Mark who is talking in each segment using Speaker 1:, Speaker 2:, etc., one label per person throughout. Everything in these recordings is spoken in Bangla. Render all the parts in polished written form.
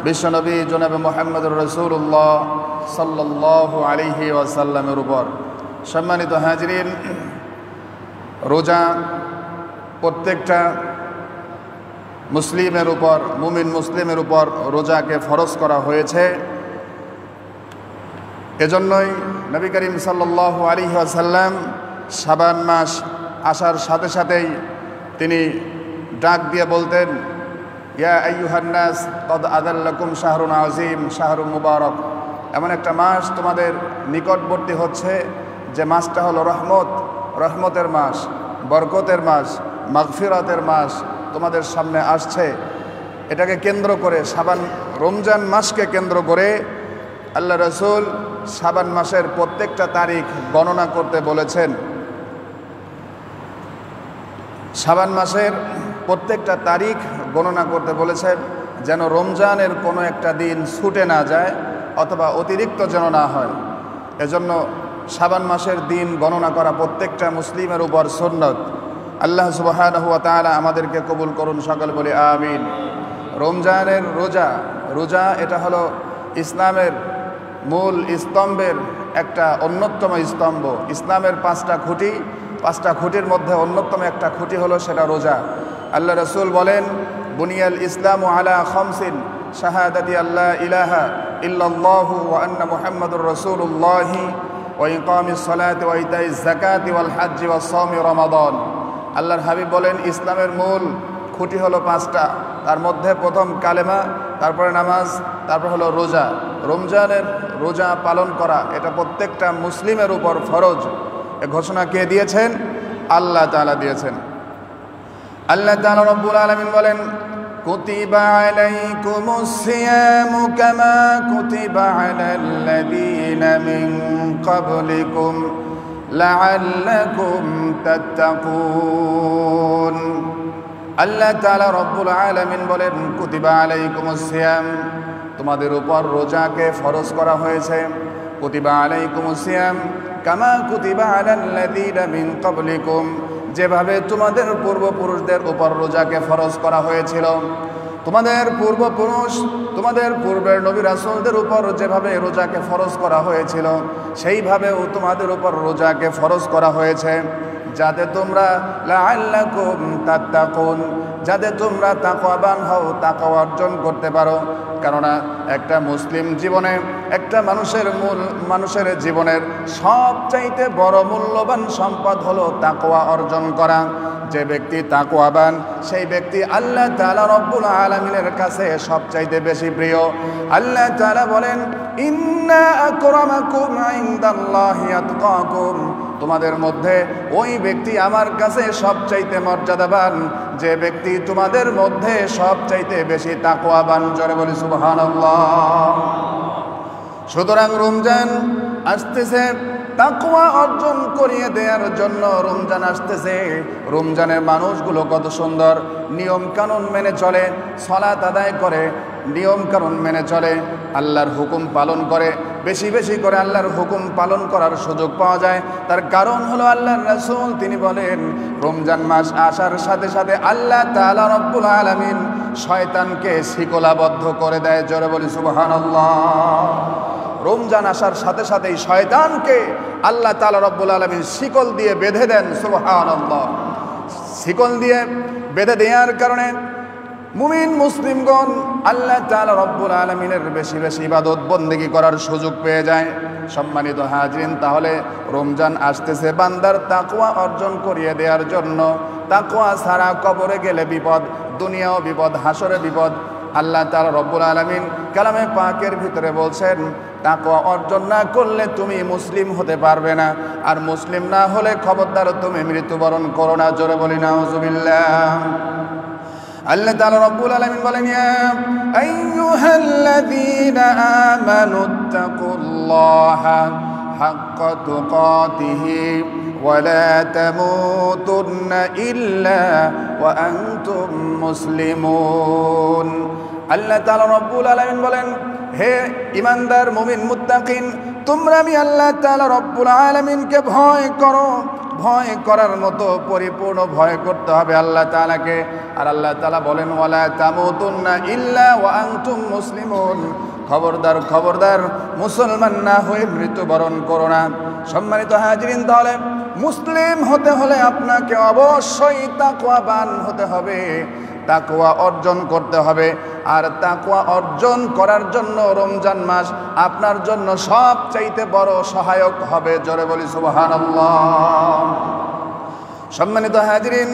Speaker 1: বিশ্বনবী জনাবে মুহাম্মদুর রাসূলুল্লাহ সাল্লাল্লাহু আলাইহি ওয়াসাল্লামের উপর। সম্মানিত হাজিরিন, রোজা প্রত্যেকটা মুসলিমের উপর, মুমিন মুসলিমের উপর রোজাকে ফরজ করা হয়েছে। এজন্যই নবী করিম সাল্লাল্লাহু আলাইহি ওয়াসাল্লাম শাবান মাস আসার সাথে সাথেই তিনি ডাক দিয়ে বলতেন, ইয়া আইয়ুহান নাস কদ আযাল্লাকুম শাহরুন আযীম শাহরুন মুবারক। এমন একটা মাস তোমাদের নিকটবর্তী হচ্ছে যে মাসটা হলো রহমতের মাস, বরকতের মাস, মাগফিরাতের মাস তোমাদের সামনে আসছে। এটাকে কেন্দ্র করে রমজান মাসকে কেন্দ্র করে আল্লাহ রাসূল শাবান মাসের প্রত্যেকটা তারিখ গণনা করতে বলেছেন। শাবান মাসের প্রত্যেকটা তারিখ গণনা করতে বলেছেন, যেন রমজানের কোনো একটা দিন ছুটে না যায় অথবা অতিরিক্ত যেন না হয়। এজন্য শাবান মাসের দিন গণনা করা প্রত্যেকটা মুসলিমের উপর সুন্নত। আল্লাহ সুবহানাহু ওয়া তাআলা আমাদেরকে কবুল করুন, সকল বলি আমিন। রমজানের রোজা এটা হলো ইসলামের মূল স্তম্ভের একটা অন্যতম স্তম্ভ। ইসলামের পাঁচটা খুঁটির মধ্যে অন্যতম একটা খুঁটি হলো সেটা রোজা। আল্লাহ রাসূল বলেন, বুনিয়াল ইসলামু আলা খামসিন শাহাদাতি আল্লা ইলাহা ইল্লাল্লাহু ওয়া আন্না মুহাম্মাদুর রাসূলুল্লাহ ওয়া ইকামিস সালাতি ওয়া ইতাইজ যাকাতি ওয়াল হজ্জি ওয়াস সাওমি রমাদান। আল্লাহর হাবিব বলেন, ইসলামের মূল খুঁটি হলো পাঁচটা। তার মধ্যে প্রথম কালেমা, তারপরে নামাজ, তারপর হলো রোজা। রমজানের রোজা পালন করা এটা প্রত্যেকটা মুসলিমের উপর ফরজ। এ ঘোষণা কে দিয়েছেন? আল্লাহ তাআলা দিয়েছেন। আল্লাহ তাআলা রব্বুল আলামিন বলেন, কুতিবা আলাইকুমুস সিয়ামু কামা কুতিবা আলাল্লাযীনা মিন ক্বাবলিকুম লাআল্লাকুম তাত্তাকুন। আল্লাহ তাআলা রব্বুল আলামিন বলেন, কুতিবা আলাইকুমুস সিয়াম, তোমাদের উপর রোজাকে ফরজ করা হয়েছে। কুতিবা আলাইকুমুস সিয়াম কামা কুতিবা আলাল্লাযীনা মিন ক্বাবলিকুম, যেভাবে তোমাদের পূর্বপুরুষদের উপর রোজাকে ফরজ করা হয়েছিল। তোমাদের পূর্বপুরুষ, তোমাদের পূর্বের নবী রাসূলদের উপর যেভাবে রোজাকে ফরজ করা হয়েছিল, সেইভাবেও তোমাদের উপর রোজাকে ফরজ করা হয়েছে, যাতে তোমরা লাআল্লাকুম তাত্তাকুন, যাতে তোমরা তাকওয়াবান হও, তাকওয়া অর্জন করতে পারো। কেননা একটা মুসলিম জীবনে, একটা মানুষের জীবনের সবচাইতে বড় মূল্যবান সম্পদ হলো তাকওয়া অর্জন করা। যে ব্যক্তি তাকওয়াবান, সেই ব্যক্তি আল্লাহ তাআলা রব্বুল আলামিনের কাছে সবচাইতে বেশি প্রিয়। আল্লাহ তাআলা বলেন, ইন্না আকরামাকুম ইনদাল্লাহি আতকাকুম, তোমাদের মধ্যে ওই ব্যক্তি আমার কাছে সবচাইতে মর্যাদাবান, যে ব্যক্তি তোমাদের মধ্যে সবচাইতে বেশি তাকওয়াবান। জোরে বলি সুবহানাল্লাহ। সুতরাং রমজান আসতেছে তাকওয়া অর্জন করিয়ে দেওয়ার জন্য। রমজান আসতেছে, রমজানের মানুষগুলো কত সুন্দর নিয়ম কানুন মেনে চলে, সালাত আদায় করে, নিয়ম কানুন মেনে চলে, আল্লাহর হুকুম পালন করে। বেশি বেশি করে আল্লাহর হুকুম পালন করার সুযোগ পাওয়া যায়। তার কারণ হলো আল্লাহর রাসূল তিনি বলেন, রমজান মাস আসার সাথে সাথে আল্লাহ তাআলা রব্বুল আলামিন শয়তানকে শিকলাবদ্ধ করে দেয়। জোরে বলি সুবহানাল্লাহ। রমজান আসার সাথে সাথেই শয়তানকে আল্লাহ তাআলা রব্বুল আলামিন শিকল দিয়ে বেঁধে দেন। সুবহানাল্লাহ। শিকল দিয়ে বেঁধে দেওয়ার কারণে মুমিন মুসলিমগণ আল্লাহ তাআলা রব্বুল আলামিনের বেশি বেশি ইবাদত বন্দেগী করার সুযোগ পেয়ে যায়। সম্মানিত হাজিরিন, তাহলে রমজান আসতেছে বান্দার তাকওয়া অর্জন করিয়ে দেওয়ার জন্য। তাকওয়া ছাড়া কবরে গেলে বিপদ, দুনিয়াও বিপদ, হাসরে বিপদ। আল্লাহ তাআলা রব্বুল আলামিন কালামে পাকের ভিতরে বলছেন, তাকওয়া অর্জন না করলে তুমি মুসলিম হতে পারবে না, আর মুসলিম না হলে খবরদার তুমি মৃত্যুবরণ করো না। জোরে বলি নাউযুবিল্লাহ। আল্লাহ তাআলা রব্বুল আলামিন বলেন, ইয়া আইয়ুহাল্লাযীনা আমানুত্তাকুল্লাহা হাক্কা তুকাতিহি ওয়া লা তামুতুন্না ইল্লা ওয়া আনতুম মুসলিমুন। আল্লাহ তাআলা রব্বুল আলামিন বলেন, হে ঈমানদার মুমিন মুত্তাকিন, তোমরা আমি আল্লাহ তাআলা রব্বুল আলামিনকে ভয় করো, ভয় করার মতো পরিপূর্ণ ভয় করতে হবে আল্লাহ তাআলাকে। আর আল্লাহ তাআলা বলেন ওয়ালা তামুতুন্না ইল্লা ওয়া আনতুম মুসলিমুন, খবরদার খবরদার মুসলমান না হয়ে মৃত্যুবরণ করো না। সম্মানিত হাজিরিন, তাহলে মুসলিম হতে হলে আপনাকে অবশ্যই তাকওয়াবান হতে হবে, তাকওয়া অর্জন করতে হবে। আর তাকওয়া অর্জন করার জন্য রমজান মাস আপনার জন্য সবচাইতে বড় সহায়ক হবে। জোরে বলি সুবহানাল্লাহ। সম্মানিত হাজিরিন,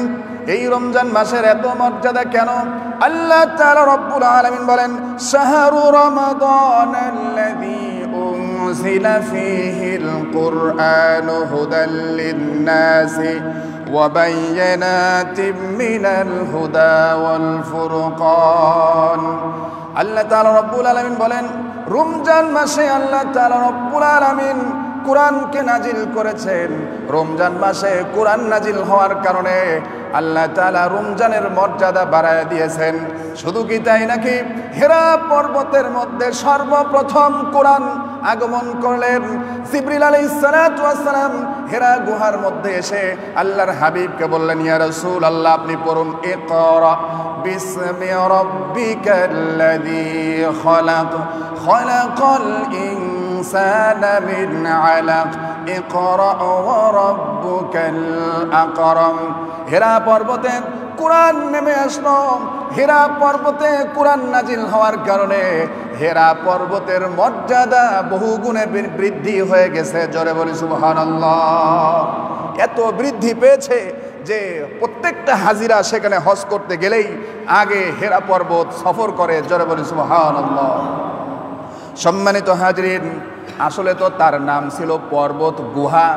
Speaker 1: এই রমজান মাসের এত মর্যাদা কেন? আল্লাহ তাআলা রব্বুল আলামিন বলেন শাহরু রমাদানাল্লাযী উনজিলা ফীহিল কুরআনু হুদাল লিন-নাসি ওয়া বায়্যিনাতিম মিনাল হুদা ওয়াল ফুরকান। আল্লাহ তাআলা রব্বুল আলামিন বলেন রমজান মাসে আল্লাহ তাআলা রব্বুল আলামিন কোরআনকে নাজিল করেছেন। রমজান মাসে কোরআন নাজিল হওয়ার কারণে আল্লাহ তাআলা রমজানের মর্যাদা বাড়ায় দিয়েছেন। শুধু কি তাই নাকি, হেরা পর্বতের মধ্যে সর্বপ্রথম কোরআন আগমন করলেন। জিবরিল আলাইহিস সালাতু ওয়াস সালাম হেরা গুহার মধ্যে এসে আল্লাহর হাবিবকে বললেন ইয়া রাসূলুল্লাহ, আপনি পড়ুন ইকরা বিসমি রাব্বিকাল্লাযী খলাক খলাকাল ইনসানা মিন আলাক ইকরা ওয়া রাব্বুকাল আকরাম। হেরা পর্বতে কোরআন নেমে আসলো। হেরা পর্বতে কোরআন নাজিল হওয়ার কারণে হেরা পর্বতের মর্যাদা বহু গুণে বৃদ্ধি হয়ে গেছে। জোরে বলি সুবহানাল্লাহ। এত বৃদ্ধি পেয়েছে যে প্রত্যেকটা হাজিরা সেখানে হজ করতে গেলেই আগে হেরা পর্বত সফর করে। জোরে বলি সুবহানাল্লাহ। সম্মানিত হাজিরিন, আসলে তো তার নাম ছিল পর্বত গুহা,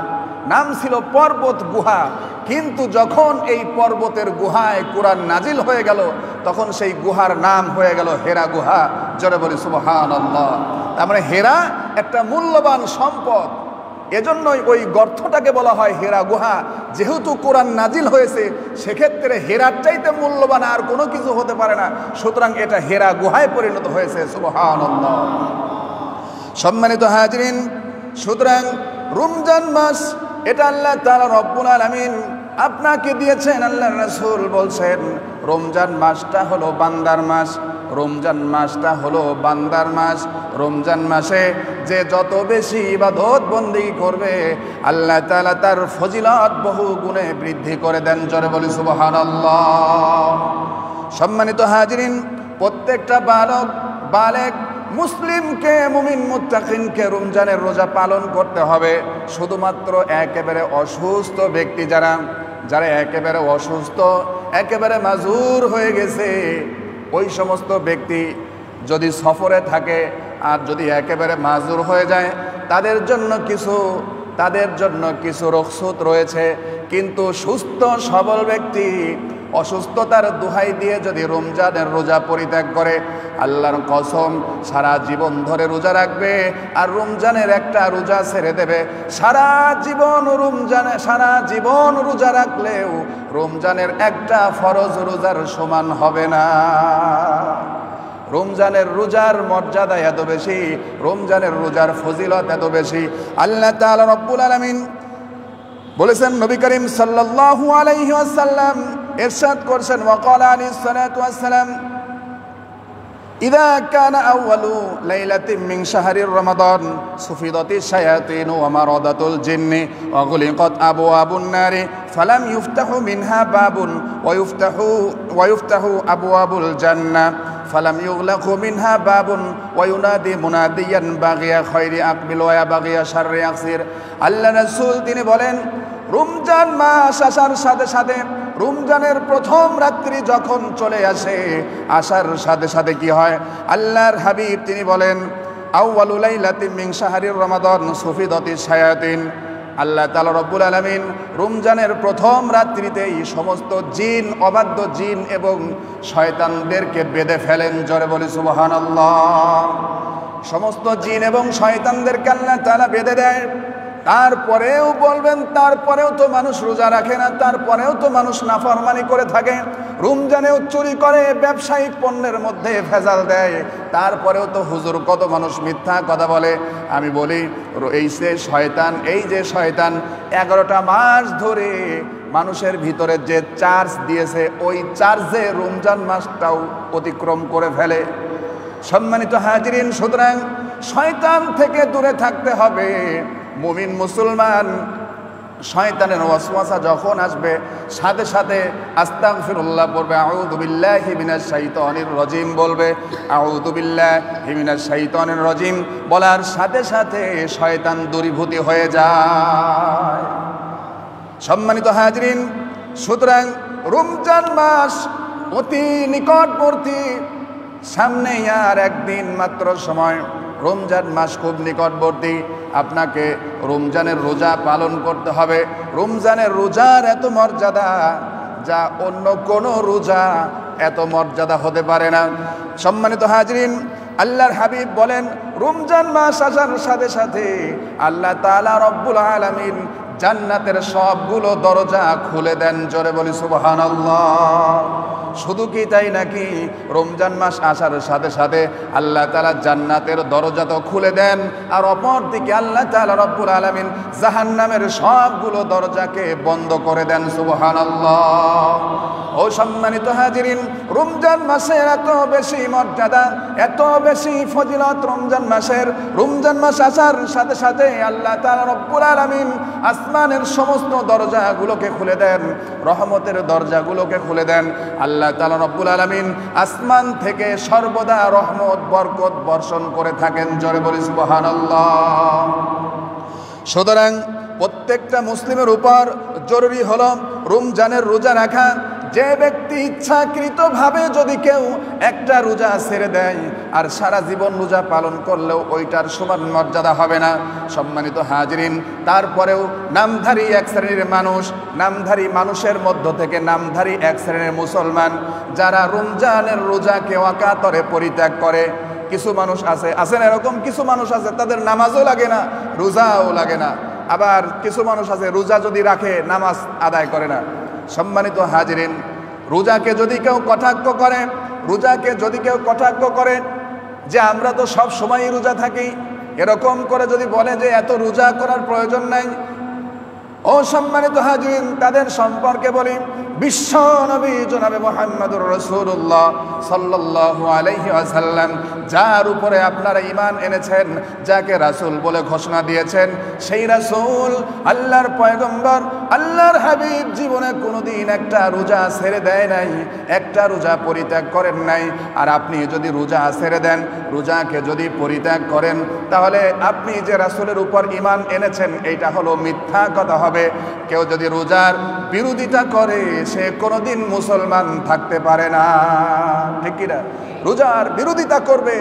Speaker 1: নাম ছিল পর্বত গুহা। কিন্তু যখন এই পর্বতের গুহায় কোরআন নাজিল হয়ে গেল তখন সেই গুহার নাম হয়ে গেল হেরা গুহা। জোরে বলি সুবহানাল্লাহ। তার মানে হেরা একটা মূল্যবান সম্পদ, এজন্যই ওই গর্তটাকে বলা হয় হেরা গুহা। যেহেতু কোরআন নাজিল হয়েছে সেক্ষেত্রে হেরার চাইতে মূল্যবান আর কোনো কিছু হতে পারে না, সুতরাং এটা হেরা গুহায় পরিণত হয়েছে। সুবহানাল্লাহ। সম্মানিত হাজিরিন, সুতরাং রমজান মাস এটা আল্লাহ তাআলা রব্বুল আলামিন আপনাকে দিয়েছেন। আল্লাহর রাসূল বলছেন রমজান মাসটা হলো বান্দার মাস, রমজান মাসটা হলো বান্দার মাস। রমজান মাসে যে যত বেশি ইবাদত বন্দেগী করবে আল্লাহ তাআলা তার ফজিলত বহু গুণে বৃদ্ধি করে দেন। জোরে বলি সুবহানাল্লাহ। সম্মানিত হাজিরিন, প্রত্যেকটা বালেক মুসলিমকে, মুমিন মুত্তাকিনকে রমজানের রোজা পালন করতে হবে। শুধুমাত্র একেবারে অসুস্থ ব্যক্তি যারা একেবারে অসুস্থ, একেবারে মাজুর হয়ে গেছে, ওই সমস্ত ব্যক্তি যদি সফরে থাকে আর যদি একেবারে মাজুর হয়ে যায় তাদের জন্য কিছু রুখসত রয়েছে। কিন্তু সুস্থ সবল ব্যক্তি অসুস্থতার দোহাই দিয়ে যদি রমজানের রোজা পরিত্যাগ করে আল্লাহর কসম সারা জীবন ধরে রোজা রাখবে আর রমজানের একটা রোজা ছেড়ে দেবে। সারা জীবন রোজা রাখলেও রমজানের একটা ফরজ রোজার সমান হবে না। রমজানের রোজার মর্যাদা এত বেশি, রমজানের রোজার ফজিলত এত বেশি। আল্লাহ তাআলা রব্বুল আলামিন বলেছেন, নবী করিম সাল্লাল্লাহু আলাইহি ওয়াসাল্লাম ইরশাদ করছেন ওয়াকালা আলাইহিস সালাতু ওয়াসসালাম ইযা কানা আউয়ালু লাইলাতিন মিন শাহরির রমাদান সুফিদাতিশ শায়াতিন ওয়া মারাদাতুল জিন্নি ওয়া গুলিকাত আবওয়াবুন নারি ফালাম ইফতাহু মিনহা বাবুন ওয়া ইফতাহু আবওয়াবুল জান্নাহ ফালাম ইউগলাকু মিনহা বাবুন ওয়া ইউনাদি মুনাদিয়ান বাগিয়া খায়রি আকবিল ওয়া বাগিয়া শাররি আকসির। আল্লাহ রাসূল তিনি বলেন রমজান মাস আসার সাথে সাথে, রমজানের প্রথম রাত্রি যখন চলে আসে, আসার সাথে সাথে কি হয়, আল্লাহর হাবিব তিনি বলেন আউয়ালু লাইলাতিন মিন শাহরির রমাদান সুফিদাতিশ শায়াতিন। আল্লাহ তাআলা রব্বুল আলামিন রমজানের প্রথম রাত্রিতেই সমস্ত জিন, অবাধ্য জিন এবং শয়তানদেরকে বেঁধে ফেলেন। জোরে বলি সুবহানাল্লাহ। সমস্ত জিন এবং শয়তানদেরকে আল্লাহ তাআলা বেঁধে দেয়। তারপরেও বলবেন তারপরেও তো মানুষ রোজা রাখে না, তারপরেও তো মানুষ নাফরমানি করে থাকে, রমজানেও চুরি করে, ব্যবসায়িক পণ্যের মধ্যে ভেজাল দেয়, তারপরেও তো হুজুর কত মানুষ মিথ্যা কথা বলে। আমি বলি এই যে শয়তান 11টা মাস ধরে মানুষের ভিতরে যে চার্জ দিয়েছে, ওই চার্জে রমজান মাসটাও অতিক্রম করে ফেলে। সম্মানিত হাজিরিন, সুতরাং শয়তান থেকে দূরে থাকতে হবে। মুমিন মুসলমান শয়তানের ওয়াসওয়াসা যখন আসবে সাথে সাথে আস্তাগফিরুল্লাহ পড়বে, আউযু বিল্লাহি মিনাশ শাইতানির রাজিম বলবে, আউযু বিল্লাহি মিনাশ শাইতানির রাজিম বলার সাথে সাথে শয়তান দূরীভূত হয়ে যায়। সম্মানিত হাজিরিন, সুতরাং রমজান মাস অতি নিকটবর্তী, সামনে আর একদিন মাত্র সময়। রমজান মাস খুব নিকটবর্তী, আপনাকে রমজানের রোজা পালন করতে হবে। রমজানের রোজার এত মর্যাদা যা অন্য কোনো রোজা এত মর্যাদা হতে পারে না। সম্মানিত হাজিরিন, আল্লাহর হাবিব বলেন রমজান মাস আসার সাথে সাথে আল্লাহ তাআলা রব্বুল আলামিন জান্নাতের সবগুলো দরজা খুলে দেন। জোরে বলি সুবহানাল্লাহ। শুধু কি তাই নাকি, রমজান মাস আসার সাথে সাথে আল্লাহ তাআলা জান্নাতের দরজা তো খুলে দেন, আর অপর দিকে আল্লাহ তাআলা রব্বুল আলামিন জাহান্নামের সবগুলো দরজাকে বন্ধ করে দেন। সুবহানাল্লাহ। ও সম্মানিত হাজিরিন, রমজান মাসের এত বেশি মর্যাদা, এত বেশি ফজিলত রমজান মাসের। রমজান মাস আসার সাথে সাথে আল্লাহ তাআলা রব্বুল আলামিন আসমানের সমস্ত দরজাগুলোকে খুলে দেন, রহমতের দরজাগুলোকে খুলে দেন। আল্লাহ তাআলা রব্বুল আলামিন আসমান থেকে সর্বদা রহমত বরকত বর্ষণ করে থাকেন। জোরে বলি সুবহানাল্লাহ। সুতরাং প্রত্যেকটা মুসলিমের উপর জরুরি হলো রমজানের রোজা রাখা। যে ব্যক্তি ইচ্ছাকৃতভাবে যদি কেউ একটা রোজা ছেড়ে দেয় আর সারা জীবন রোজা পালন করলেও ওইটার সমান মর্যাদা হবে না। সম্মানিত হাজিরিন, তারপরেও নামধারী এক শ্রেণীর মানুষ, নামধারী মানুষের মধ্য থেকে নামধারী এক শ্রেণীর মুসলমান যারা রমজানের রোজাকে অকাতরে পরিত্যাগ করে। কিছু মানুষ আছেন এরকম, কিছু মানুষ আছে তাদের নামাজও লাগে না, রোজাও লাগে না। আবার কিছু মানুষ আছে রোজা যদি রাখে নামাজ আদায় করে না। সম্মানিত হাজিরিন, রোজাকে যদি কেউ কটাক্ষ করে যে আমরা তো সব সময়ই রোজা থাকি, এরকম করে যদি বলে যে এত রোজা করার প্রয়োজন নাই, ও সম্মানিত হাজিরিন, তাদের সম্পর্কে বলি বিশ্ব নবী জনাবে মুহাম্মদুর রাসূলুল্লাহ সাল্লাল্লাহু আলাইহি ওয়াসাল্লাম যার উপরে আপনারা ঈমান এনেছেন, যাকে রাসূল বলে ঘোষণা দিয়েছেন, সেই রাসূল আল্লাহর পয়গম্বর আল্লাহর হাবিব জীবনে কোনোদিন একটা রোজা ছেড়ে দেয় নাই, একটা রোজা পরিত্যাগ করেন নাই। আর আপনি যদি রোজা ছেড়ে দেন, রোজাকে যদি পরিত্যাগ করেন, তাহলে আপনি যে রাসূলের উপর ঈমান এনেছেন এইটা হলো মিথ্যা কথা হবে। কেউ যদি রোজার বিরোধিতা করে সে কোনোদিন মুসলমান থাকতে পারে না, ঠিক কিনা? রোজার বিরোধিতা করবে,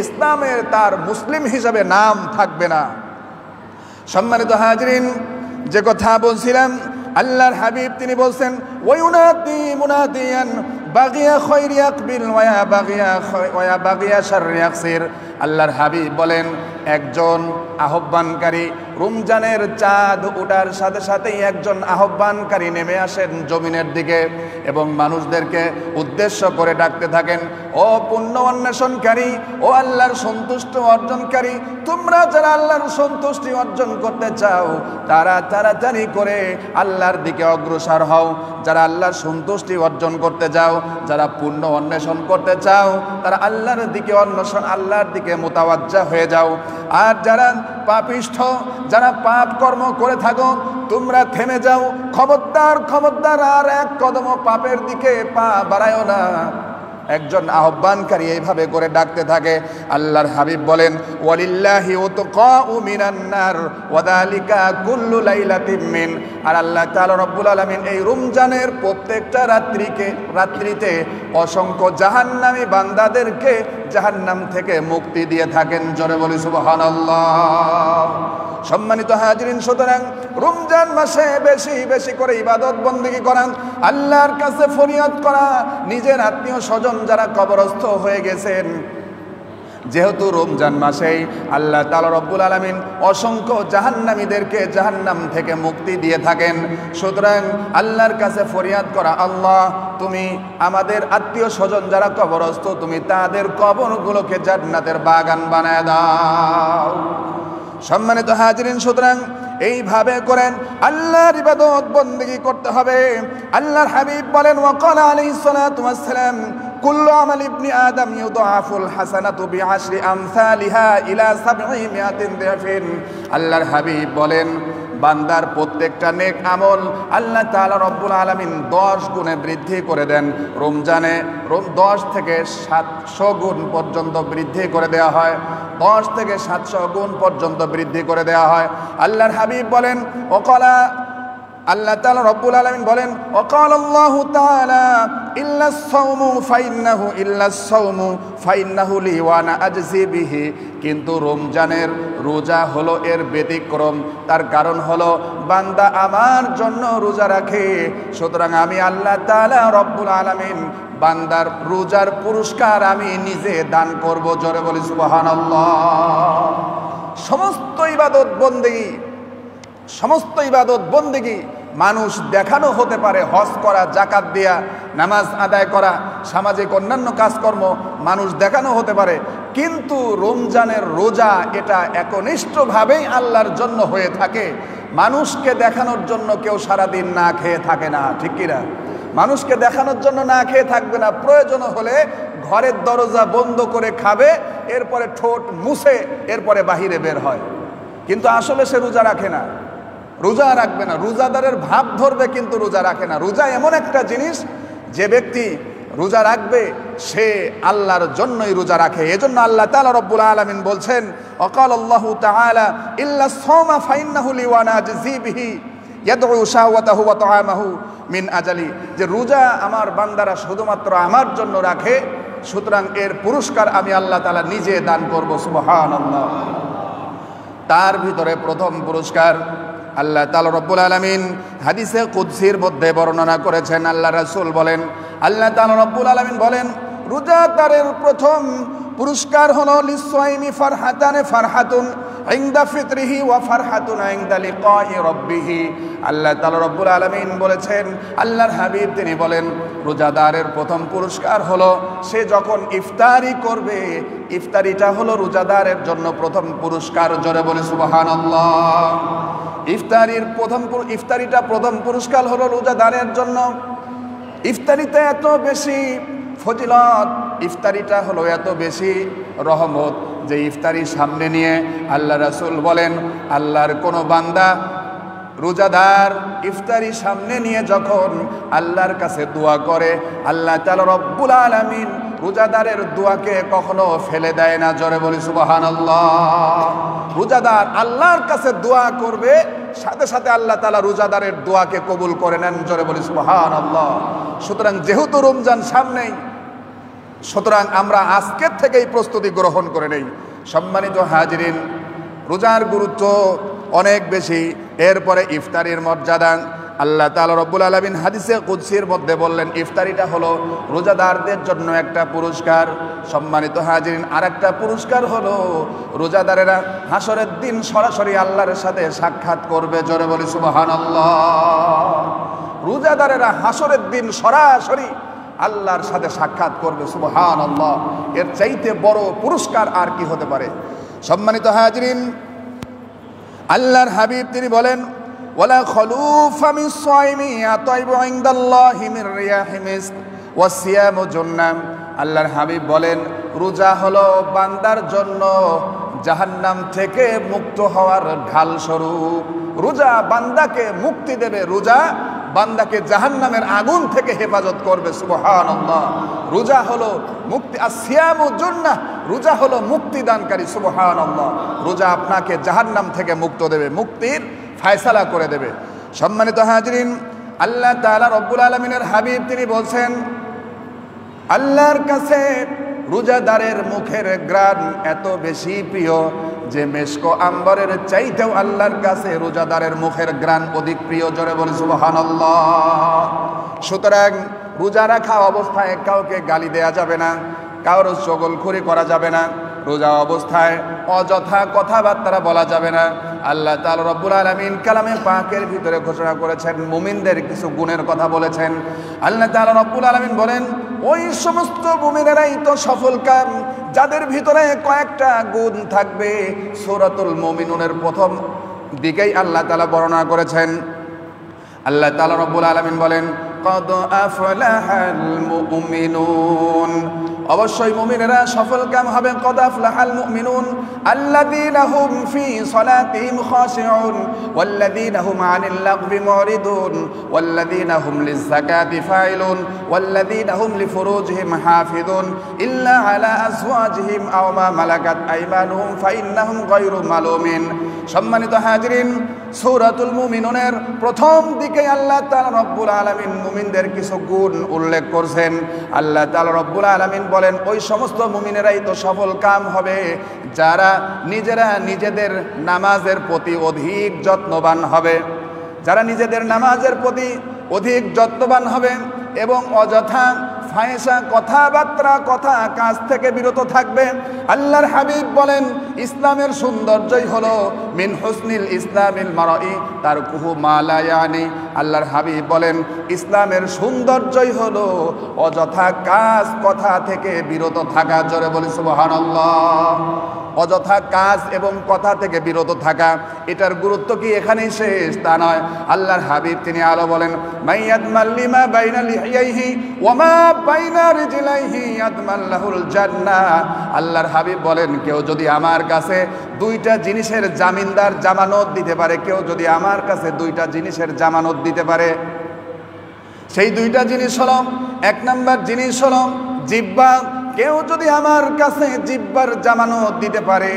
Speaker 1: ইসলামের তার মুসলিম হিসাবে নাম থাকবে না। সম্মানিত হাজিরিন, যে কথা বলছিলাম, আল্লাহর হাবিব তিনি বলছেন ওয়ায়ুনাদি মুনাদিয়ান বাগিয়া খায়রি আকবিল ওয়া বাগিয়া শাররি আকসির। আল্লাহর হাবিব বলেন একজন আহ্বানকারী, রমজানের চাঁদ ওঠার সাথে সাথেই একজন আহ্বানকারী নেমে আসেন জমিনের দিকে এবং মানুষদেরকে উদ্দেশ্য করে ডাকতে থাকেন, ও পুণ্য অন্বেষণকারী, ও আল্লাহর সন্তুষ্টি অর্জনকারী, তোমরা যারা আল্লাহর সন্তুষ্টি অর্জন করতে চাও তারা তাড়াতাড়ি করে আল্লাহর দিকে অগ্রসর হও। যারা আল্লাহর সন্তুষ্টি অর্জন করতে যাও, যারা পুণ্য অন্বেষণ করতে চাও, তারা আল্লাহর দিকে মোতাওয়াজ্জা হয়ে যাও। আর যারা পাপিষ্ঠ, যারা পাপ কর্ম করে থাকো, তোমরা থেমে যাও। খবরদার আর এক কদমও পাপের দিকে পা বাড়ায়ও না। একজন আহ্বানকারী এইভাবে করে ডাকতে থাকে। আল্লাহর হাবিব বলেন ওয়ালিল্লাহি উতকাউ মিনান নার ওয়া যালিকা কুল্লু লাইলাতিন মিন। আর আল্লাহ তাআলা রব্বুল আলামিন এই রমজানের প্রত্যেকটা রাত্রিতে অসংখ্য জাহান্নামী বান্দাদেরকে জাহান্নাম থেকে মুক্তি দিয়ে থাকেন। জোরে বলি সুবহানাল্লাহ। সম্মানিত হাজিরিন, সুতরাং রমজান মাসে বেশি বেশি করে ইবাদত বন্দেগী করা, আল্লাহর কাছে ফরিয়াদ করা, নিজের আত্মীয় স্বজন যারা কবরস্থ হয়ে গেছেন যেহেতু রমজান মাসেই আল্লাহ তাআলা রব্বুল আলামিন অসংখ্য জাহান্নামীদেরকে জাহান্নাম থেকে মুক্তি দিয়ে থাকেন, সুতরাং আল্লাহর কাছে ফরিয়াদ করা, আল্লাহ তুমি আমাদের আত্মীয় স্বজন যারা কবরস্থ, তুমি তাদের কবরগুলোকে জান্নাতের বাগান বানায় দাও। সম্মানিত হাজিরিন, সুতরাং এইভাবে করেন আল্লাহর ইবাদত বন্দেগী করতে হবে। আল্লাহর হাবিব বলেন, ওয়াকাল আলাইহিস সালাতু ওয়াস সালাম, কুল্লু আমাল ইবনি আদম ইউদাফুল হাসানাতু বিআশরি আমসালিহা ইলা 700 দিফিন। আল্লাহর হাবিব বলেন, বান্দার প্রত্যেকটা নেক আমল আল্লাহ তাআলা রব্বুল আলামিন 10 গুণে বৃদ্ধি করে দেন। রমজানে 10 থেকে 700 গুণ পর্যন্ত বৃদ্ধি করে দেওয়া হয়, 10 থেকে 700 গুণ পর্যন্ত বৃদ্ধি করে দেওয়া হয়। আল্লাহর হাবিব বলেন, ওয়াকালা, আল্লাহ তাআলা রব্বুল আলামিন বলেন, ওয়াকালাল্লাহু তাআলা ইল্লাস সাওমু ফাইন্নাহু লি ওয়া আনা আজজি বিহি। কিন্তু রমজানের রোজা হলো এর ব্যতিক্রম, তার কারণ হলো বান্দা আমার জন্য রোজা রাখে, সুতরাং আমি আল্লাহ তাআলা রব্বুল আলামিন বান্দার রোজার পুরস্কার আমি নিজে দান করব। জোরে বলি সুবহানাল্লাহ। সমস্ত ইবাদত বন্দেগী মানুষ দেখানো হতে পারে, হজ করা, জাকাত দেয়া, নামাজ আদায় করা, সামাজিক অন্যান্য কাজকর্ম মানুষ দেখানো হতে পারে, কিন্তু রমজানের রোজা এটা একনিষ্ঠভাবেই আল্লাহর জন্য হয়ে থাকে। মানুষকে দেখানোর জন্য কেউ সারাদিন না খেয়ে থাকে না, ঠিক কিনা? মানুষকে দেখানোর জন্য না খেয়ে থাকবে না, প্রয়োজন হলে ঘরের দরজা বন্ধ করে খাবে, এরপরে ঠোঁট মুছে এরপরে বাহিরে বের হয়, কিন্তু আসলে সে রোজা রাখে না, রোজা রাখবে না, রোজাদারের ভাব ধরবে কিন্তু রোজা রাখে না। রোজা এমন একটা জিনিস, যে ব্যক্তি রোজা রাখবে সে আল্লাহর জন্যই রোজা রাখে। এজন্য আল্লাহ তাআলা রব্বুল আলামিন বলছেন, ওয়াকালাল্লাহু তাআলা ইল্লাস সাওমা ফাইন্নাহু লি ওয়া আনা আজজি বিহি ইয়াদউ শাহওয়াতাহু ওয়া তাআমাহু মিন আজালি, যে রোজা আমার বান্দারা শুধুমাত্র আমার জন্য রাখে, সুতরাং এর পুরস্কার আমি আল্লাহ তাআলা নিজে দান করব। সুবহানাল্লাহ। তার ভিতরে প্রথম পুরস্কার আল্লাহ তাআলা রব্বুল আলামিন হাদিসে কুদসির মধ্যে বর্ণনা করেছেন। আল্লাহ রাসূল বলেন, আল্লাহ তাআলা রব্বুল আলামিন বলেন, রোজাদারের প্রথম পুরস্কার হলো লিসসাইমি ফারহাতুন ইনদা ফিতরিহি ওয়া ফারহাতুন ইনদা লিকাই রাব্বিহি। আল্লাহ তাআলা রব্বুল আলামিন বলেছেন, আল্লাহর হাবিব তিনি বলেন, রোজাদারের প্রথম পুরস্কার হলো সে যখন ইফতারি করবে, ইফতারিটা হলো রোজাদারের জন্য প্রথম পুরস্কার। জোরে বলে সুবহানাল্লাহ। ইফতারিটা প্রথম পুরস্কার হলো রোজাদারের জন্য। ইফতারিতে এত বেশি ফজিলত, ইফতারিটা হলো এত বেশি রহমত, যে ইফতারি সামনে নিয়ে আল্লাহ রাসূল বলেন, আল্লাহর কোনো বান্দা রোজাদার ইফতারি সামনে নিয়ে যখন আল্লাহর কাছে দোয়া করে, আল্লাহ তাআলা রব্বুল আলামিন রোজাদারের দোয়াকে কখনো ফেলে দেয় না। জোরে বলি সুবহানাল্লাহ। রোজাদার আল্লাহর কাছে দোয়া করবে, সাথে সাথে আল্লাহ তাআলা রোজাদারের দোয়াকে কবুল করে নেন। জোরে বলি সুবহানাল্লাহ। সুতরাং যেহেতু রমজান সামনেই, সুতরাং আমরা আজকের থেকেই প্রস্তুতি গ্রহণ করে নেই। সম্মানিত হাজিরিন, রোজার গুরুত্ব অনেক বেশি। এরপরে ইফতারির মর্যাদা আল্লাহ তাআলা রব্বুল আলামিন হাদিসে কুদসির মধ্যে বললেন, ইফতারিটা হলো রোজাদারদের জন্য একটা পুরস্কার। সম্মানিত হাজিরিন, আরেকটা পুরস্কার হলো রোজাদারেরা হাসরের দিন সরাসরি আল্লাহর সাথে সাক্ষাৎ করবে। জোরে বলি সুবহানাল্লাহ। রোজাদারেরা হাসরের দিন সরাসরি আল্লাহর সাথে সাক্ষাৎ করবে। সুবহানাল্লাহ। এর চাইতে বড় পুরস্কার আর কি হতে পারে? সম্মানিত হাজিরিন, আল্লাহর হাবিব তিনি বলেন, ওয়ালা খলুফা মিস সাইমি আতাইবু ইনদাল্লাহি মির রিয়াহি মিস্ক ওয়া সিয়ামু জান্নাম। আল্লাহর হাবিব বলেন, রোজা হলো বান্দার জন্য জাহান্নাম থেকে মুক্ত হওয়ার ঢাল স্বরূপ। রোজা বান্দাকে মুক্তি দেবে, রোজা বান্দাকে জাহান্নামের আগুন থেকে হেফাজত করবে। সুবহানাল্লাহ। রোজা হলো মুক্তি, আসিয়ামু জান্নাহ, রোজা হলো মুক্তিদানকারী। সুবহানাল্লাহ। রোজা আপনাকে জাহান্নাম থেকে মুক্ত দেবে, মুক্তির ফায়সালা করে দেবে। সম্মানিত হাজিরিন, আল্লাহ তাআলা রব্বুল আলামিনের হাবিব তিনি বলছেন, আল্লাহর কাছে রোজাদারের মুখের ঘ্রাণ এত বেশি প্রিয় যে মেশক আম্বরের চাইতেও আল্লাহর কাছে রোজাদারের মুখের ঘ্রাণ অধিক প্রিয়। জোরে বলি সুবহানাল্লাহ। সুতরাং রোজা রাখা অবস্থায় কাউকে গালি দেয়া যাবে না, কারোর চগলখড়ি করা যাবে না। রোজা অবস্থায় অযথা কথাবার্তা বলা যাবে না। আল্লাহ তাআলা রব্বুল আলামিন কালামে পাকের ভিতরে ঘোষণা করেছেন, মুমিনদের কিছু গুণের কথা বলেছেন। আল্লাহ তাআলা রব্বুল আলামিন বলেন, ওই সমস্ত মুমিনেরাই তো সফলকাম যাদের ভিতরে কয়েকটা গুণ থাকবে। সূরাতুল মুমিনুনের প্রথম দিকেই আল্লাহ তাআলা বর্ণনা করেছেন। আল্লাহ তাআলা রব্বুল আলামিন বলেন, কদ আফলাহাল মুমিনুন, অবশ্যই মুমিনেরা সফলকাম হবে। কদ আফলাহাল মুমিনুন আল্লাযীনা হুম ফি সালাতিহিম খাশিউন ওয়াল্লাযীনা হুম আনিল লাগবি মুরিদুন ওয়াল্লাযীনা হুম লিয-যাকাতি ফাইলুন ওয়াল্লাযীনা হুম লিফুরুজিহিম হাফিজুন ইল্লা আলা আজওয়াজিহিম আও মা মালাকাত আইমানুহুম ফাইন্নাহুম গায়রু মালুমিন। সম্মানিত হাজিরিন, সূরাতুল মুমিনুনের প্রথম দিকে আল্লাহ তাআলা রব্বুল আলামিন মুমিনদের কিছু গুণ উল্লেখ করছেন। আল্লাহ তাআলা রব্বুল আলামিন বলেন, ওই সমস্ত মুমিনেরাই তো সফল কাম হবে যারা নিজেরা নিজেদের নামাজের প্রতি অধিক যত্নবান হবে, যারা নিজেদের নামাজের প্রতি অধিক যত্নবান হবে এবং অযথা ফাহিশা কথাবার্তা কথা কাজ থেকে বিরত থাকবে। আল্লাহর হাবিব বলেন, ইসলামের সৌন্দর্যই হলো মিন হুসনিল ইসলামিল মারই তারকুহু মা লা ইয়ানি। আল্লাহর হাবিব বলেন, ইসলামের সৌন্দর্যই হলো অযথা কাজ কথা থেকে বিরত থাকা। জোরে বলি সুবহানাল্লাহ। অযথা কাজ এবং কথা থেকে বিরত থাকা, এটার গুরুত্ব কি এখানেই শেষ? তা নয়। আল্লাহর হাবিব তিনি আলো বলেন, মাইয়াদমাল লিমা বাইনা লিহিয়াইহি ওয়া মা বাইনা রিজলাইহি ইয়াদমাল্লাহুল জান্নাহ। আল্লাহর হাবিব বলেন, কেউ যদি আমার কাছে দুইটা জিনিসের জামিনদার জামানত দিতে পারে, কেউ যদি আমার কাছে দুইটা জিনিসের জামানত দিতে পারে, সেই দুইটা জিনিস হলো, এক নাম্বার জিনিস হলো জিহ্বা। কেউ যদি আমার কাছে জিহ্বার জামানত দিতে পারে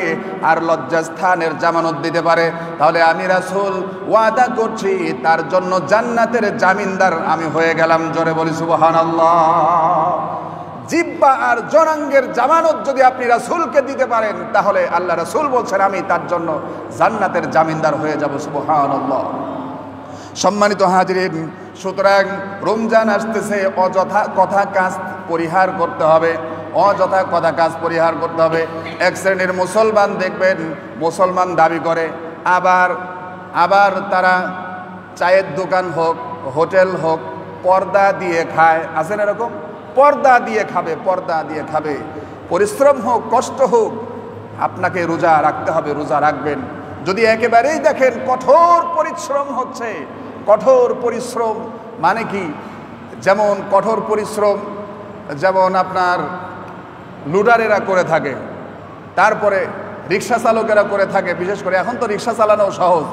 Speaker 1: আর লজ্জাস্থানের জামানত দিতে পারে, তাহলে আমি রাসূল ওয়াদা করছি তার জন্য জান্নাতের জামিনদার আমি হয়ে গেলাম। জোরে বলি সুবহানাল্লাহ। জিহ্বা আর জনাঙ্গের জামানত যদি আপনি রাসূলকে দিতে পারেন, তাহলে আল্লাহ রাসূল বলছেন আমি তার জন্য জান্নাতের জামিনদার হয়ে যাব। সুবহানাল্লাহ। সম্মানিত হাজিরিন, সুতরাং রমজান আসতেছে, অযথা কথা কাজ পরিহার করতে হবে, অযথা কথা কাজ পরিহার করতে হবে। এক শ্রেণীর মুসলমান দেখবেন, মুসলমান দাবি করে, আবার তারা চায়ের দোকান হোক, হোটেল হোক, পর্দা দিয়ে খায়। আছেন এরকম? পর্দা দিয়ে খাবে, পর্দা দিয়ে খাবে। পরিশ্রম হোক, কষ্ট হোক, আপনাকে রোজা রাখতে হবে, রোজা রাখবেন। যদি একেবারেই দেখেন কঠোর পরিশ্রম হচ্ছে, কঠোর পরিশ্রম মানে কি? যেমন কঠোর পরিশ্রম যেমন আপনার লুডারেরা করে থাকে, তারপরে রিক্সা চালকেরা করে থাকে। বিশেষ করে এখন তো রিক্সা চালানো সহজ,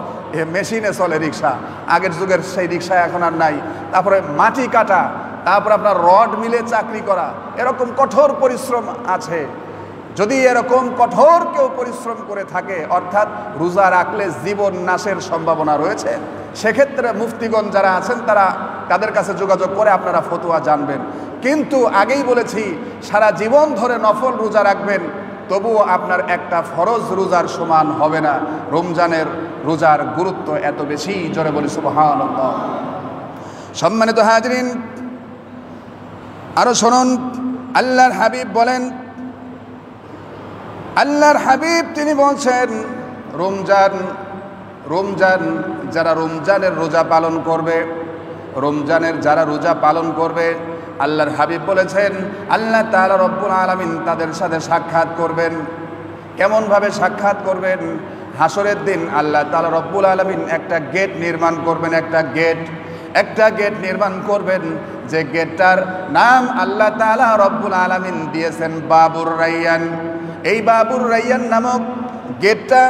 Speaker 1: মেশিনে চলে রিক্সা, আগের যুগের সেই রিক্সা এখন আর নাই। তারপরে মাটি কাটা, তারপর আপনার রড মিলে চাকরি করা, এরকম কঠোর পরিশ্রম আছে। যদি এরকম কঠোর কেউ পরিশ্রম করে থাকে, অর্থাৎ রোজা রাখলে জীবন নাশের সম্ভাবনা রয়েছে, সেক্ষেত্রে মুফতিগণ যারা আছেন তাদের কাছে যোগাযোগ করে আপনারা ফতোয়া জানবেন। কিন্তু আগেই বলেছি, সারা জীবন ধরে নফল রোজা রাখবেন, তবুও আপনার একটা ফরজ রোজার সমান হবে না। রমজানের রোজার গুরুত্ব এত বেশি। জোরে বলি সুবহানাল্লাহ। সম্মানিত হাজিরিন, আরো শুনুন, আল্লাহর হাবিব বলেন, আল্লাহর হাবিব তিনি বলছেন, রমজান যারা রমজানের রোজা পালন করবে, রমজানের যারা রোজা পালন করবে, আল্লাহর হাবিব বলেছেন আল্লাহ তাআলা রব্বুল আলামিন তাদের সাথে সাক্ষাৎ করবেন। কেমনভাবে সাক্ষাৎ করবেন? হাসরের দিন আল্লাহ তাআলা রব্বুল আলামিন একটা গেট নির্মাণ করবেন, একটা গেট নির্মাণ করবেন, যে গেটটার নাম আল্লাহ তাআলা রব্বুল আলামিন দিয়েছেন বাবুর রাইয়ান। এই বাবুর রাইয়ান নামক গেটটা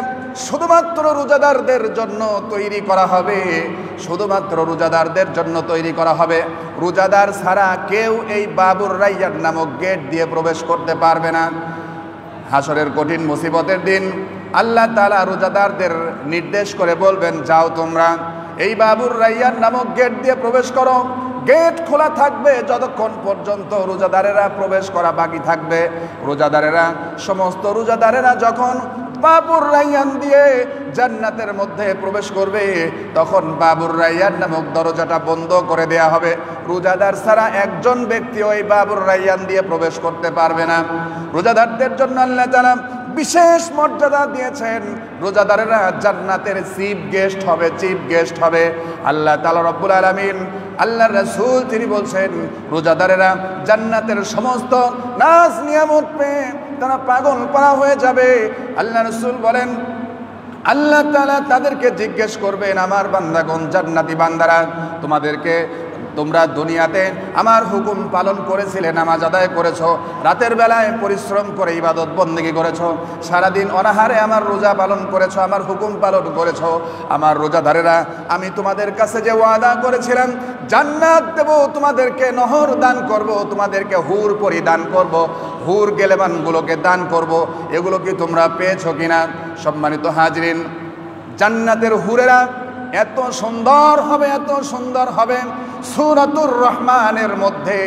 Speaker 1: শুধুমাত্র রোজাদারদের জন্য তৈরি করা হবে, শুধুমাত্র রোজাদারদের জন্য তৈরি করা হবে। রোজাদার ছাড়া কেউ এই বাবুর রাইয়ান নামক গেট দিয়ে প্রবেশ করতে পারবে না। হাসরের কঠিন মুসিবতের দিন আল্লাহ তাআলা রোজাদারদের নির্দেশ করে বলবেন, যাও তোমরা এই বাবুর রাইয়ান নামক গেট দিয়ে প্রবেশ করো। গেট খোলা থাকবে যতক্ষণ পর্যন্ত রোজাদারেরা প্রবেশ করা বাকি থাকবে। সমস্ত রোজাদারেরা যখন বাবুর রায়্যান দিয়ে জান্নাতের মধ্যে প্রবেশ করবে, তখন বাবুর রায়্যান নামক দরজাটা বন্ধ করে দেয়া হবে। রোজাদার ছাড়া একজন ব্যক্তি ওই বাবুর রায়্যান দিয়ে প্রবেশ করতে পারবে না। রোজাদারদের জন্য আল্লাহ তাআলা বিশেষ মর্যাদা দিয়েছেন। রোজাদারেরা জান্নাতের চিফ গেস্ট হবে, চিফ গেস্ট হবে। আল্লাহ তাআলা রব্বুল আলামিন, আল্লাহর রাসূল তিনি বলছেন, রোজাদারেরা জান্নাতের সমস্ত নাজ নিয়ামত পেয়ে তারা পাগল পারা হয়ে যাবে। আল্লাহ রাসূল বলেন, আল্লাহ তাআলা তাদেরকে জিজ্ঞেস করবেন, আমার বান্দাগণ, জান্নাতি বান্দারা, তোমরা দুনিয়াতে আমার হুকুম পালন করেছিলে, নামাজ আদায় করেছো, রাতের বেলায় পরিশ্রম করে ইবাদত বন্দেগী করেছো, সারাদিন অনাহারে আমার রোজা পালন করেছো, আমার হুকুম পালন করেছো। আমার রোজাদারেরা, আমি তোমাদের কাছে যে ওয়াদা করেছিলাম জান্নাত দেব, তোমাদেরকে নহর দান করব, তোমাদেরকে হুর পরিদান করব, হুর গেলেবানগুলোকে দান করব, এগুলো কি তোমরা পেয়েছো কিনা? সম্মানিত হাজরিন, জান্নাতের হুরেরা এত সুন্দর হবে, এত সুন্দর হবে। সূরাতুর রহমানের মধ্যে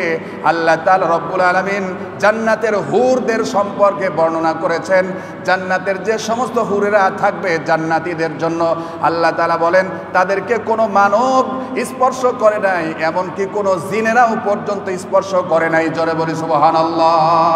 Speaker 1: আল্লাহ তাআলা রব্বুল আলামিন জান্নাতের হুরদের সম্পর্কে বর্ণনা করেছেন। জান্নাতের যে সমস্ত হুরেরা থাকবে জান্নাতীদের জন্য, আল্লাহ তাআলা বলেন তাদেরকে কোনো মানব স্পর্শ করে নাই, এমনকি কোনো জিনেরাও পর্যন্ত স্পর্শ করে নাই। জোরে বলি সুবহানাল্লাহ।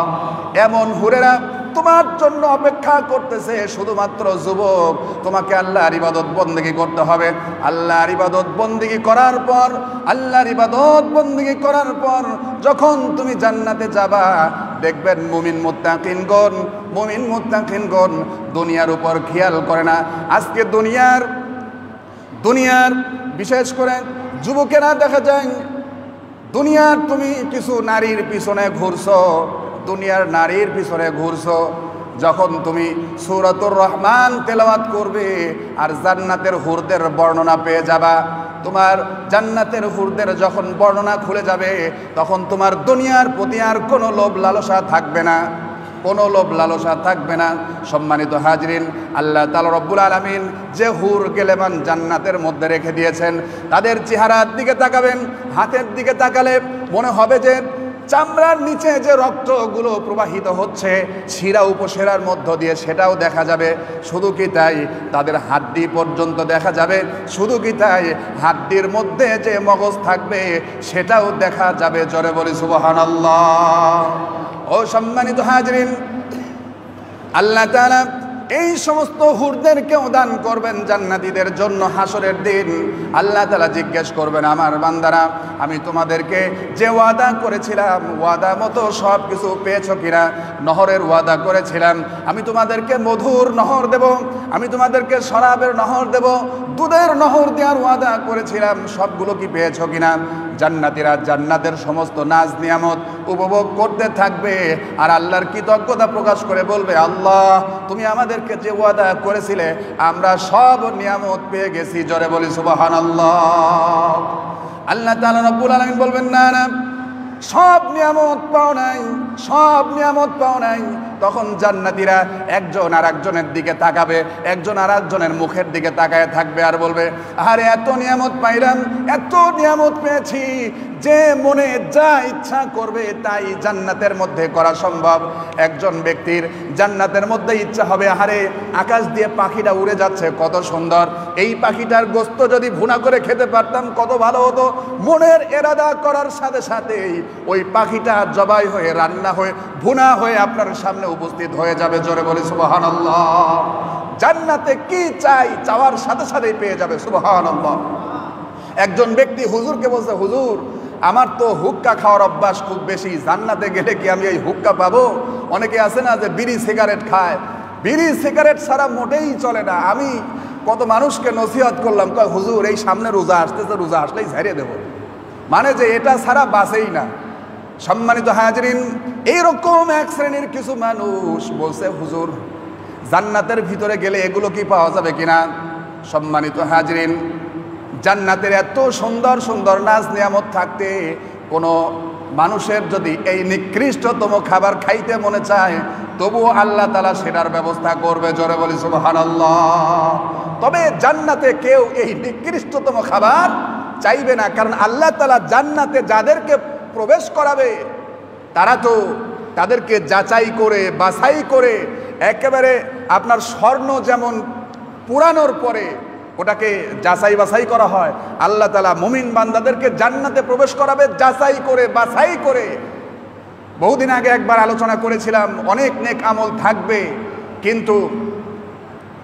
Speaker 1: এমন হুরেরা তোমার জন্য অপেক্ষা করতেছে। শুধুমাত্র যুবক, তোমাকে আল্লাহর ইবাদত বন্দেগী করতে হবে। আল্লাহর ইবাদত বন্দেগী করার পর, আল্লাহর ইবাদত বন্দেগী করার পর যখন তুমি জান্নাতে যাবা, দেখবেন মুমিন মুত্তাকিনগণ দুনিয়ার উপর খেয়াল করে না। আজকে দুনিয়ার বিশেষ করে যুবকেরা দেখা যায়, দুনিয়ার তুমি কিছু নারীর পিছনে ঘুরছো, দুনিয়ার নারীর পিছনে ঘুরছো। যখন তুমি সূরাতুর রহমান তেলাওয়াত করবে আর জান্নাতের হুরদের বর্ণনা পেয়ে যাবা, তোমার জান্নাতের হুরদের যখন বর্ণনা খুলে যাবে, তখন তোমার দুনিয়ার প্রতি আর কোনো লোভ লালসা থাকবে না, কোনো লোভ লালসা থাকবে না। সম্মানিত হাজরিন, আল্লাহ তাআলা রব্বুল আলামিন যে হুর গেলেবান জান্নাতের মধ্যে রেখে দিয়েছেন, তাদের চেহারার দিকে তাকাবেন, হাতের দিকে তাকালে মনে হবে যে চামড়ার নিচে যে রক্তগুলো প্রবাহিত হচ্ছে শিরা উপশিরার মধ্য দিয়ে, সেটাও দেখা যাবে। শুধু কি তাই, তাদের হাড্ডি পর্যন্ত দেখা যাবে। শুধু কি তাই, হাড্ডির মধ্যে যে মগজ থাকবে সেটাও দেখা যাবে। জোরে বলি সুবহানাল্লাহ। ও সম্মানিত হাজরিন, আল্লাহ তাআলা এই সমস্ত হুরদেরকেও দান করবেন জান্নাতীদের জন্য। হাসরের দিন আল্লাহ তাআলা জিজ্ঞেস করবেন, আমার বান্দারা, আমি তোমাদেরকে যে ওয়াদা করেছিলাম ওয়াদা মতো সব কিছু পেয়েছো কিনা? নহরের ওয়াদা করেছিলাম, আমি তোমাদেরকে মধুর নহর দেব, আমি তোমাদেরকে শরাবের নহর দেব, দুধের নহর দেওয়ার ওয়াদা করেছিলাম, সবগুলো কি পেয়েছো কিনা? জান্নাতীরা জান্নাতের সমস্ত নাজ নিয়ামত উপভোগ করতে থাকবে আর আল্লাহর কৃতজ্ঞতা প্রকাশ করে বলবে, আল্লাহ, তুমি আমাদেরকে যে ওয়াদা করেছিলে আমরা সব নিয়ামত পেয়ে গেছি। জোরে বলি সুবহানাল্লাহ। আল্লাহ তাআলা রব্বুল আলামিন বলবেন, না না, সব নিয়ামত পাও নাই, সব নিয়ামত পাও নাই। তখন জান্নাতীরা একজন আর একজনের দিকে তাকাবে, একজন আর একজনের মুখের দিকে তাকায় থাকবে আর বলবে, আরে এত নিয়ামত পাইলাম, এত নিয়ামত পেয়েছি যে মনে যা ইচ্ছা করবে তাই জান্নাতের মধ্যে করা সম্ভব। একজন ব্যক্তির জান্নাতের মধ্যে ইচ্ছা হবে, আরে আকাশ দিয়ে পাখিটা উড়ে যাচ্ছে, কত সুন্দর, এই পাখিটার গোশত যদি ভুনা করে খেতে পারতাম কত ভালো হতো। মনের এরাদা করার সাথে সাথেই ওই পাখিটা জবাই হয়ে, রান্না হয়ে, ভুনা হয়ে আপনার সামনে উপস্থিত হয়ে যাবে। জোরে বলি সুবহানাল্লাহ। জান্নাতে কি চাই, চাওয়ার সাথে সাথেই পেয়ে যাবে। সুবহানাল্লাহ। একজন ব্যক্তি হুজুরকে বলছে, হুজুর, আমার তো হুক্কা খাওয়ার অভ্যাস খুব বেশি, জান্নাতে গেলে কি আমি এই হুক্কা পাবো? অনেকে আছে না যে বিড়ি সিগারেট খায়, বিড়ি সিগারেট ছাড়া মোটেই চলে না। আমি কত মানুষকে নসিহত করলাম, কয় হুজুর, এই সামনে রোজা আসতেছে, রোজা আসলেই ঝাড়িয়ে দেবো, মানে যে এটা ছাড়া বাঁচেই না। সম্মানিত হাজরিন, এইরকম এক শ্রেণীর কিছু মানুষ বলছে, হুজুর, জান্নাতের ভিতরে গেলে এগুলো কি পাওয়া যাবে কিনা? সম্মানিত হাজরিন, জান্নাতের এত সুন্দর সুন্দর নাজ নিয়ামত থাকতে কোনো মানুষের যদি এই নিকৃষ্টতম খাবার খাইতে মনে চায়, তবুও আল্লাহ তাআলা সেটার ব্যবস্থা করবে। জোরে বলি সুবহানাল্লাহ। তবে জান্নাতে কেউ এই নিকৃষ্টতম খাবার চাইবে না, কারণ আল্লাহ তাআলা জান্নাতে যাদেরকে প্রবেশ করাবে তারা তো তাদেরকে যাচাই করে বাছাই করে একেবারে আপনার স্বর্ণ যেমন পুরানোর পরে ওটাকে যাচাই বাছাই করা হয়, আল্লাহ তাআলা মুমিন বান্দাদেরকে জান্নাতে প্রবেশ করাবে যাচাই করে বাছাই করে। বহুদিন আগে একবার আলোচনা করেছিলাম, অনেক নেক আমল থাকবে কিন্তু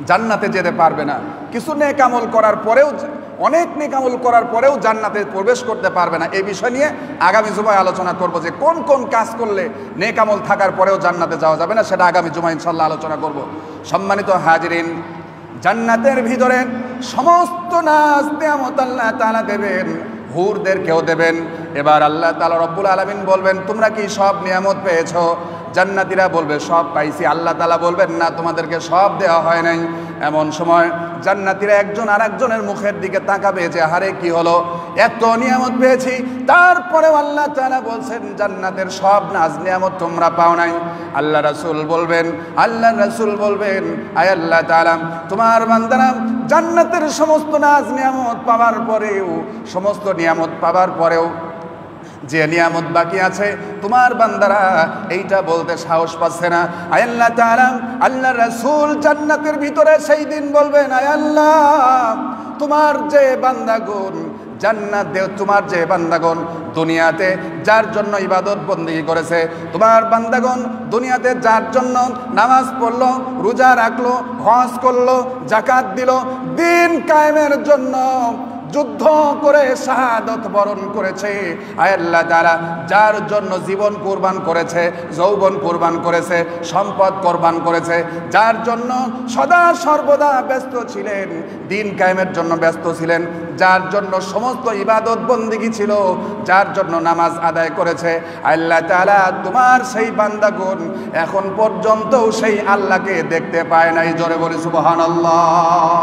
Speaker 1: জান্নাতে যেতে পারবে না। কিছু নেক আমল করার পরেও, অনেক নেক আমল করার পরেও জান্নাতে প্রবেশ করতে পারবে না। এই বিষয় নিয়ে আগামী জুমায় আলোচনা করব যে কোন কোন কাজ করলে নেক আমল থাকার পরেও জান্নাতে যাওয়া যাবে না, সেটা আগামী জুমায় ইনশাআল্লাহ আলোচনা করব। সম্মানিত হাজিরিন, জান্নাতের ভিতরে সমস্ত নাজ নিয়ামত আল্লাহ তাআলা দেবেন, হুরদেরকেও দেবেন। এবার আল্লাহ তাআলা রব্বুল আলামিন বলবেন, তোমরা কি সব নিয়ামত পেয়েছো? জান্নাতীরা বলবে সব পাইছি। আল্লাহ তাআলা বলবেন, না, তোমাদেরকে সব দেওয়া হয় নাই। এমন সময় জান্নাতীরা একজন আরেকজনের মুখের দিকে তাকাবে যে হারে কি হলো, এত নিয়ামত পেয়েছি, তারপরেও আল্লাহ তাআলা বলছেন জান্নাতের সব নাজ নিয়ামত তোমরা পাও নাই। আল্লাহ রাসূল বলবেন, আয় আল্লাহ তাআলা, তোমার বান্দারা জান্নাতের সমস্ত নাজ নিয়ামত পাওয়ার পরেও, সমস্ত নিয়ামত পাওয়ার পরেও যে নিয়ামত বাকি আছে তোমার বান্দারা এইটা বলতে সাহস পাচ্ছে না। আয় আল্লাহ তাআলা, আল্লাহ রাসূল জান্নাতের ভিতরে সেই দিন বলবেন, আয় আল্লাহ, তোমার যে বান্দাগণ তোমার যে বান্দাগণ দুনিয়াতে যার জন্য ইবাদত বন্দেগী করেছে, তোমার বান্দাগণ দুনিয়াতে যার জন্য নামাজ পড়লো, রোজা রাখলো, হজ করলো, যাকাত দিল, দিন কায়েমের জন্য যুদ্ধ করে শাহাদত বরণ করেছে, আয় আল্লাহ তাআলা, যার জন্য জীবন কুরবান করেছে, যৌবন কুরবান করেছে, সম্পদ কুরবান করেছে, যার জন্য সদা সর্বদা ব্যস্ত ছিলেন, দিন কায়েমের জন্য ব্যস্ত ছিলেন, যার জন্য সমস্ত ইবাদত বন্দেগী ছিল, যার জন্য নামাজ আদায় করেছে, আল্লাহ তাআলা তোমার সেই বান্দাগণ এখন পর্যন্তও সেই আল্লাহকে দেখতে পায় নাই। জোরে বলি সুবহানাল্লাহ।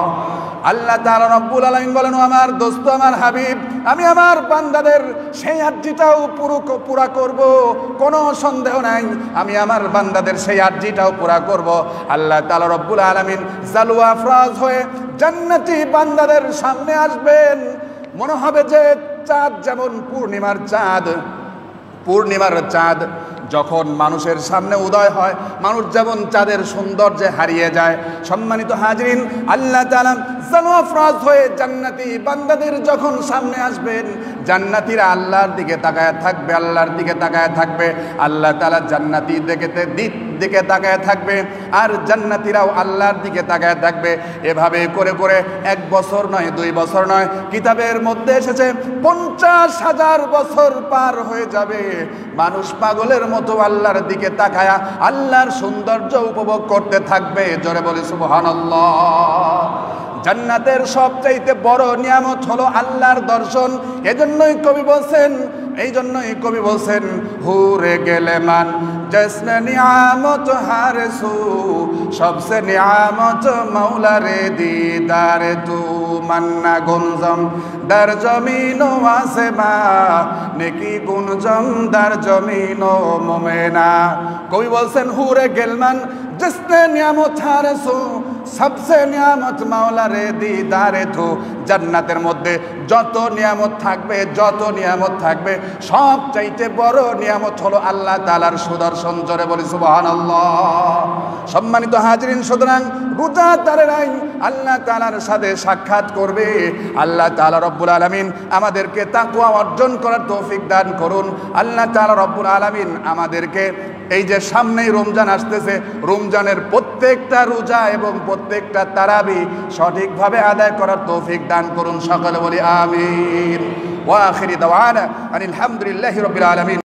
Speaker 1: আল্লাহ তাআলা রব্বুল আলামিন বলেন, আমার দোস্ত, আমার হাবিব, আমি আমার বান্দাদের সেই আরজিটাও পুরা করব, কোনো সন্দেহ নাই, আমি আমার বান্দাদের সেই আরজিটাও পুরা করব। আল্লাহ তাআলা রব্বুল আলামিন জালু আফরাজ হয়ে জান্নাতি বান্দাদের সামনে আসবেন। মনে হবে যে চাঁদ যেমন পূর্ণিমার চাঁদ যখন মানুষের সামনে উদয় হয়, মানুষ যেমন চাঁদের সৌন্দর্যে হারিয়ে যায়। সম্মানিত হাজিরিন, আল্লাহ তাআলা জালু আফরাজ হয়ে জান্নাতি বান্দাদের যখন সামনে আসবেন, জান্নাতীরা আল্লাহর দিকে তাকায় থাকবে, আল্লাহর দিকে তাকায় থাকবে, আল্লাহ তাআলা জান্নাতীর দিকে তাকায় থাকবে, আর জান্নাতীরাও আল্লাহর দিকে তাকায় থাকবে। এভাবে করে করে 1 বছর নয়, 2 বছর নয়, কিতাবের মধ্যে এসেছে 50,000 বছর পার হয়ে যাবে। মানুষ পাগলের মতো আল্লাহর দিকে তাকায়া আল্লাহর সৌন্দর্য উপভোগ করতে থাকবে। জোরে বলি সুবহানাল্লাহ। জান্নাতের সবচাইতে বড় নিয়ামত হলো আল্লাহর দর্শন। এই জন্যই কবি বলছেন, হুরে গেলে মান জসনে নিয়ামত হারসু, সবসে নিয়ামত মৌলা রে দিদারে তু, মান্না গুনজম দার জমিন ও আসেমা, নেকি গুনজম দার জমিন ও মোমেনা। কবি বলছেন, হুরে গেলমান जिसने नियामत हारसु सबसे नियामत माওলা রে দিদারে তু। জান্নাতের মধ্যে যত নিয়ামত থাকবে সব চাইতে বড় নিয়ামত হলো আল্লাহ তাআলার সুদর্শন। জোরে বলি সুবহানাল্লাহ। সম্মানিত হাজিরিন, সুতরাং রোজাদারেরাই আল্লাহ তাআলার সাথে সাক্ষাৎ করবে। আল্লাহ তাআলা রব্বুল আলামিন আমাদেরকে তাকওয়া অর্জন করার তৌফিক দান করুন। আল্লাহ তাআলা রব্বুল আলামিন আমাদেরকে এই যে সামনেই রমজান আসতেছে, রমজানের প্রত্যেকটা রোজা এবং প্রত্যেকটা তারাবি সঠিকভাবে আদায় করার তৌফিক দান করুন। সকলে বলি আমিন। ওয়া আখিরি দাওয়ানা আনিল হামদুলিল্লাহি রাব্বিল আলামিন।